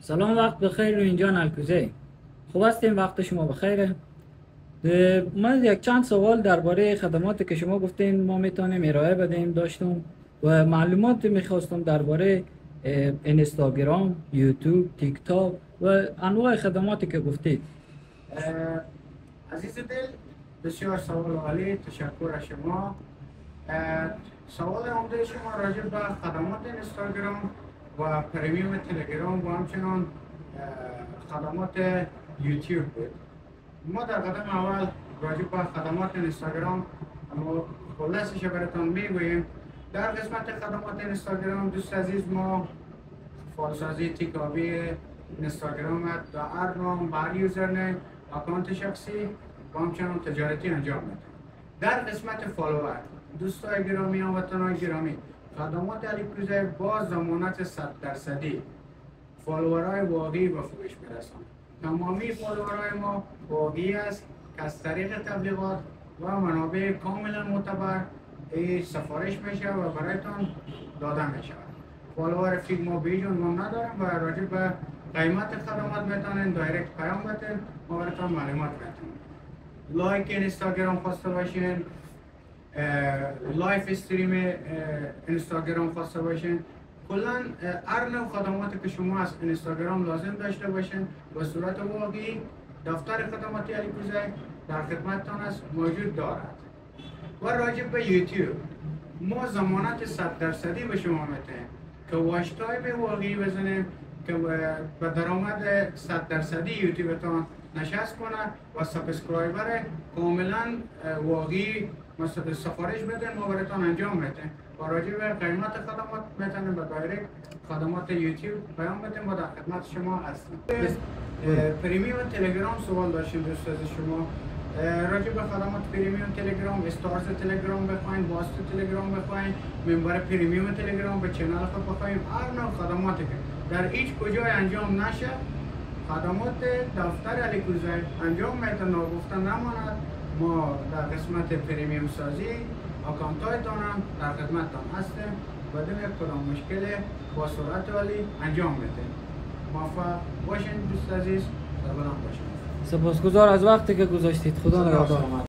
سلام، وقت بخیر. رو اینجا نلکوزه. خوب هستیم؟ وقت شما بخیره. من یک چند سوال درباره خدماتی که شما گفتین ما میتونیم ارائه بدیم داشتم و معلومات میخواستم درباره اینستاگرام، یوتیوب، تیک تاک و انواع خدماتی که گفتید. عزیز دل، بسیار سوال عالی. تشکر از شما. سوال عمده شما راجع به خدمات اینستاگرام و پریمیوم تلگرام و همچنان خدمات یوتیوب بود. ما در قدم اول راجع به خدمات اینستاگرام خلاصش براتون میگوییم. در قسمت خدمات اینستاگرام دوست عزیز، ما فایلسازی تیکابی اینستاگرام در هر نام، هر یوزرنیم، اکانت شخصی و همچنان تجارتی انجام میدیم. در قسمت فالوور، دوستای گرامی، هموطنان گرامی، خدمات الکترونیکی با ضمانت 100% فالوورهای واقعی به فروش میرسند. تمامی فالوورهای ما واقعی است که از طریق تبلیغات و منابع کاملا معتبر سفارش میشه و برایتان داده میشه. فالوور فیلم ما بیجون ما نداریم و راجع به قیمت خدمات میتونین دایرکت پیام بدین، ما براتون معلومات میتونیم. لایک اینستاگرام خواسته باشین، لایف استریم اینستاگرام خواسته باشین، کلا هر نوع خدماتی که شما از اینستاگرام لازم داشته باشین به صورت واقعی دفتر خدماتی الکترونیکی در خدمتتان است، موجود دارد. و راجع به یوتیوب، ما ضمانت 100% به شما میتونیم که واچ تایم واقعی بزنیم که به درآمد 100% یوتیوبتان نشست کنه و سابسکرایبر کاملا واقعی مثلا سفارش بدن، ما براتون انجام میدیم. و راجع به قیمت خدمات میتونیم به دایرکت خدمات یوتیوب پیام بدیم و در خدمت شما هستیم. پریمیوم تلگرام سوال داشتیم دوست از شما. راجع به خدمات پریمیوم تلگرام، استارز تلگرام بخواین، واست تلگرام بخواین، ممبر پریمیوم تلگرام به چنل خود بخواین، هر نوع خدماتی که در هیچ کجای انجام نشه، خدمات دفتر الکترونیکی انجام میتونه ناگفته نماند. ما در قسمت پریمیوم سازی اکانتایتان هم در خدمتتان هستیم، بدون کدام مشکل با سرعت عالی انجام میدیم. موفق باشین دوست عزیز، سلام باشین. سپاسگزار از وقتی که گذاشتید. خدا نگهدار.